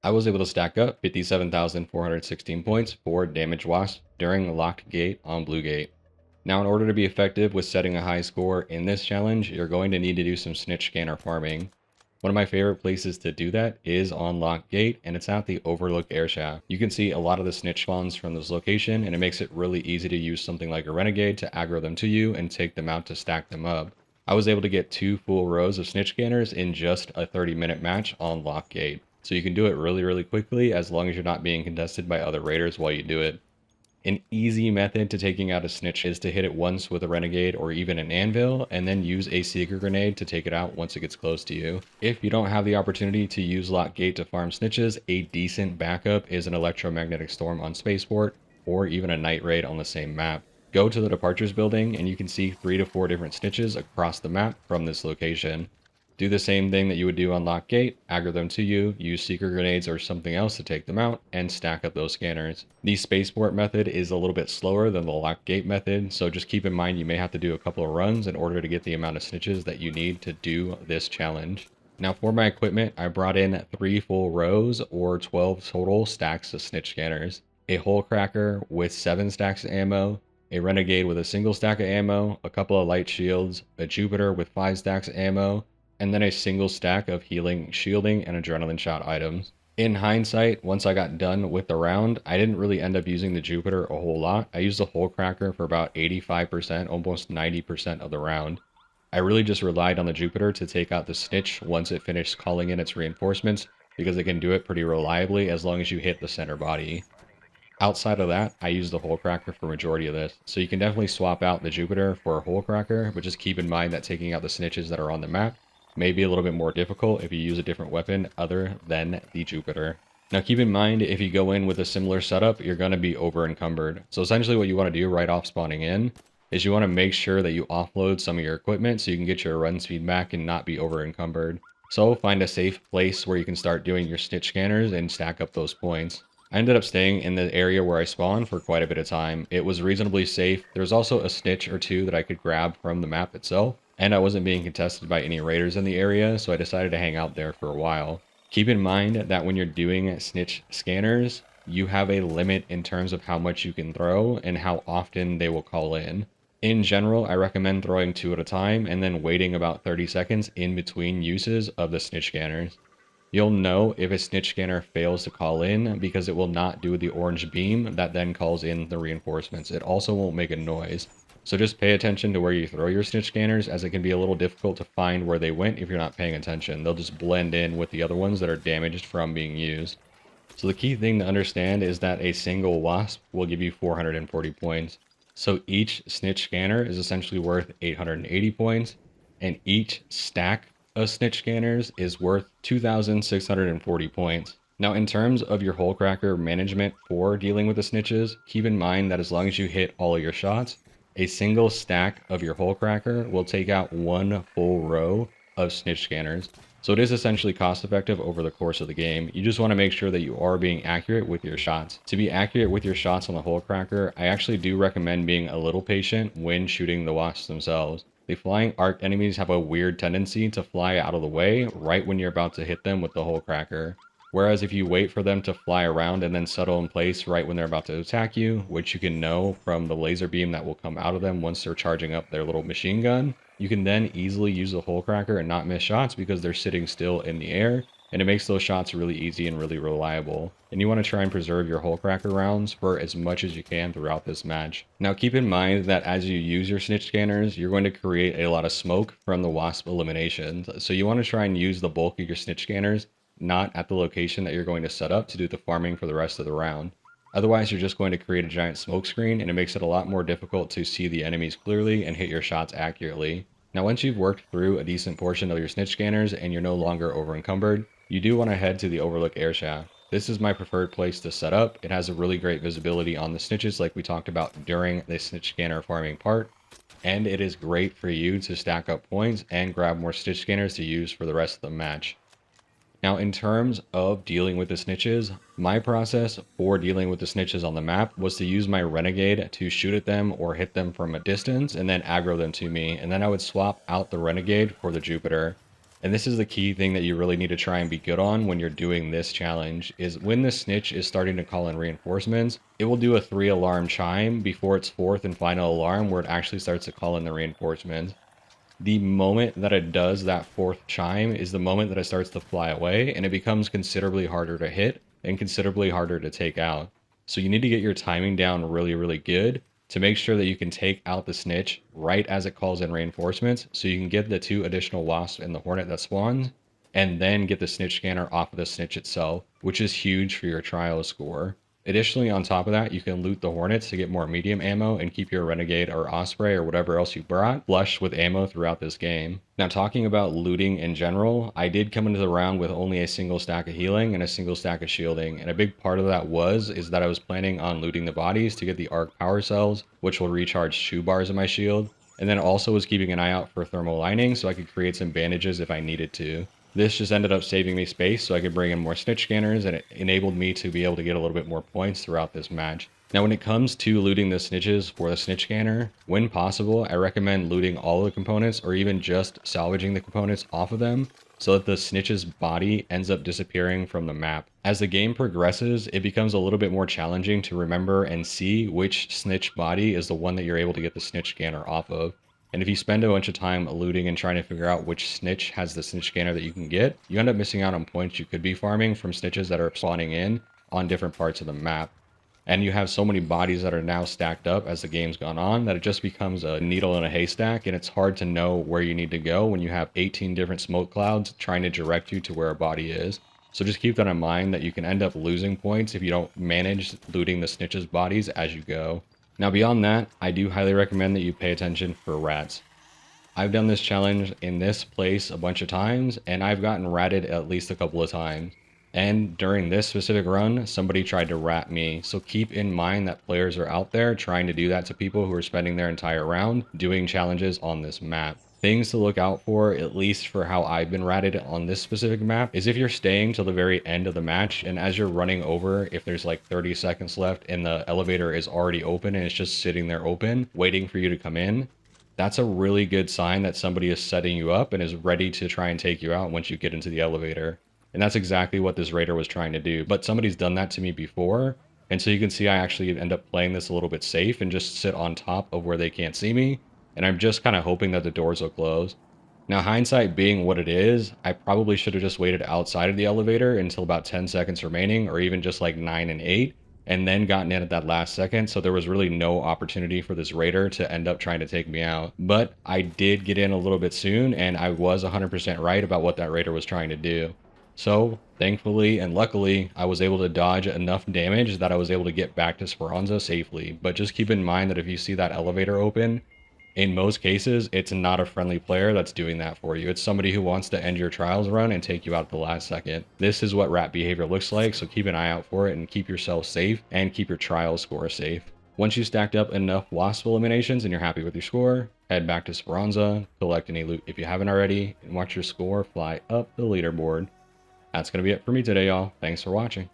I was able to stack up 57,416 points for Damage Wasps during Locked Gate on Blue Gate. Now, in order to be effective with setting a high score in this challenge, you're going to need to do some Snitch Scanner farming. One of my favorite places to do that is on Locked Gate, and it's at the Overlook Airshaft. You can see a lot of the snitch spawns from this location, and it makes it really easy to use something like a Renegade to aggro them to you and take them out to stack them up. I was able to get 2 full rows of Snitch Scanners in just a 30-minute match on Locked Gate. So you can do it really quickly as long as you're not being contested by other raiders while you do it. An easy method to taking out a snitch is to hit it once with a renegade or even an anvil, and then use a seeker grenade to take it out once it gets close to you. If you don't have the opportunity to use Lock Gate to farm snitches, a decent backup is an electromagnetic storm on Spaceport, or even a night raid on the same map. Go to the departures building and you can see 3 to 4 different snitches across the map from this location. Do the same thing that you would do on Lock Gate, aggro them to you, use seeker grenades or something else to take them out, and stack up those scanners. The Spaceport method is a little bit slower than the Lock Gate method, so just keep in mind you may have to do a couple of runs in order to get the amount of snitches that you need to do this challenge. Now for my equipment, I brought in 3 full rows or 12 total stacks of Snitch Scanners, a Hullcracker with 7 stacks of ammo, a Renegade with a single stack of ammo, a couple of light shields, a Jupiter with 5 stacks of ammo, and then a single stack of healing, shielding, and adrenaline shot items. In hindsight, once I got done with the round, I didn't really end up using the Jupiter a whole lot. I used the Hullcracker for about 85%, almost 90% of the round. I really just relied on the Jupiter to take out the snitch once it finished calling in its reinforcements, because it can do it pretty reliably as long as you hit the center body. Outside of that, I use the Hullcracker for majority of this, so you can definitely swap out the Jupiter for a Hullcracker, but just keep in mind that taking out the snitches that are on the map may be a little bit more difficult if you use a different weapon other than the Jupiter. Now keep in mind, if you go in with a similar setup, you're going to be over encumbered. So essentially what you want to do right off spawning in is you want to make sure that you offload some of your equipment so you can get your run speed back and not be over encumbered. So find a safe place where you can start doing your Snitch Scanners and stack up those points. I ended up staying in the area where I spawned for quite a bit of time. It was reasonably safe. There was also a snitch or two that I could grab from the map itself, and I wasn't being contested by any raiders in the area, so I decided to hang out there for a while. Keep in mind that when you're doing Snitch Scanners, you have a limit in terms of how much you can throw and how often they will call in. In general, I recommend throwing 2 at a time and then waiting about 30 seconds in between uses of the Snitch Scanners. You'll know if a Snitch Scanner fails to call in because it will not do the orange beam that then calls in the reinforcements. It also won't make a noise. So just pay attention to where you throw your Snitch Scanners, as it can be a little difficult to find where they went if you're not paying attention. They'll just blend in with the other ones that are damaged from being used. So the key thing to understand is that a single Wasp will give you 440 points. So each Snitch Scanner is essentially worth 880 points, and each stack of Snitch Scanners is worth 2,640 points. Now, in terms of your Hullcracker management for dealing with the snitches, keep in mind that as long as you hit all of your shots, a single stack of your Hullcracker will take out 1 full row of Snitch Scanners. So it is essentially cost effective over the course of the game. You just want to make sure that you are being accurate with your shots. To be accurate with your shots on the Hullcracker, I actually do recommend being a little patient when shooting the Wasps themselves. The flying arc enemies have a weird tendency to fly out of the way right when you're about to hit them with the Hullcracker. Whereas if you wait for them to fly around and then settle in place right when they're about to attack you, which you can know from the laser beam that will come out of them once they're charging up their little machine gun, you can then easily use the Hullcracker and not miss shots because they're sitting still in the air, and it makes those shots really easy and really reliable. And you want to try and preserve your Hullcracker rounds for as much as you can throughout this match. Now keep in mind that as you use your Snitch Scanners, you're going to create a lot of smoke from the Wasp eliminations. So you want to try and use the bulk of your Snitch Scanners not at the location that you're going to set up to do the farming for the rest of the round. Otherwise, you're just going to create a giant smoke screen, and it makes it a lot more difficult to see the enemies clearly and hit your shots accurately. Now, once you've worked through a decent portion of your Snitch Scanners and you're no longer over encumbered, you do want to head to the Overlook Airshaft. This is my preferred place to set up. It has a really great visibility on the snitches like we talked about during the Snitch Scanner farming part, and it is great for you to stack up points and grab more Snitch Scanners to use for the rest of the match. Now, in terms of dealing with the snitches, my process for dealing with the snitches on the map was to use my Renegade to shoot at them or hit them from a distance and then aggro them to me, and then I would swap out the Renegade for the Jupiter. And this is the key thing that you really need to try and be good on when you're doing this challenge, is when the snitch is starting to call in reinforcements, it will do a 3 alarm chime before its 4th and final alarm where it actually starts to call in the reinforcements. The moment that it does that 4th chime is the moment that it starts to fly away, and it becomes considerably harder to hit and considerably harder to take out. So you need to get your timing down really, really good to make sure that you can take out the snitch right as it calls in reinforcements, so you can get the 2 additional wasps and the hornet that spawns, and then get the snitch scanner off of the snitch itself, which is huge for your trial score. Additionally, on top of that, you can loot the hornets to get more medium ammo and keep your renegade or osprey or whatever else you brought flush with ammo throughout this game. Now, talking about looting in general, I did come into the round with only a single stack of healing and a single stack of shielding, and a big part of that is that I was planning on looting the bodies to get the arc power cells, which will recharge 2 bars of my shield, and then also was keeping an eye out for thermal lining so I could create some bandages if I needed to. This just ended up saving me space so I could bring in more Snitch Scanners, and it enabled me to be able to get a little bit more points throughout this match. Now, when it comes to looting the snitches for the Snitch Scanner, when possible, I recommend looting all of the components or even just salvaging the components off of them so that the snitch's body ends up disappearing from the map. As the game progresses, it becomes a little bit more challenging to remember and see which snitch body is the one that you're able to get the Snitch Scanner off of. And if you spend a bunch of time looting and trying to figure out which snitch has the snitch scanner that you can get, you end up missing out on points you could be farming from snitches that are spawning in on different parts of the map. And you have so many bodies that are now stacked up as the game's gone on that it just becomes a needle in a haystack, and it's hard to know where you need to go when you have 18 different smoke clouds trying to direct you to where a body is. So just keep that in mind, that you can end up losing points if you don't manage looting the snitches' bodies as you go. Now, beyond that, I do highly recommend that you pay attention for rats. I've done this challenge in this place a bunch of times, and I've gotten ratted at least a couple of times. And during this specific run, somebody tried to rat me. So keep in mind that players are out there trying to do that to people who are spending their entire round doing challenges on this map. Things to look out for, at least for how I've been ratted on this specific map, is if you're staying till the very end of the match, and as you're running over, if there's like 30 seconds left and the elevator is already open and it's just sitting there open, waiting for you to come in, that's a really good sign that somebody is setting you up and is ready to try and take you out once you get into the elevator. And that's exactly what this raider was trying to do. But somebody's done that to me before, and so you can see I actually end up playing this a little bit safe and just sit on top of where they can't see me. And I'm just kind of hoping that the doors will close. Now, hindsight being what it is, I probably should have just waited outside of the elevator until about 10 seconds remaining, or even just like 9 and 8, and then gotten in at that last second. So there was really no opportunity for this raider to end up trying to take me out. But I did get in a little bit soon, and I was 100% right about what that raider was trying to do. So thankfully and luckily, I was able to dodge enough damage that I was able to get back to Speranza safely. But just keep in mind that if you see that elevator open, in most cases, it's not a friendly player that's doing that for you. It's somebody who wants to end your trials run and take you out at the last second. This is what rat behavior looks like, so keep an eye out for it and keep yourself safe and keep your trial score safe. Once you stacked up enough wasp eliminations and you're happy with your score, head back to Speranza, collect any loot if you haven't already, and watch your score fly up the leaderboard. That's going to be it for me today, y'all. Thanks for watching.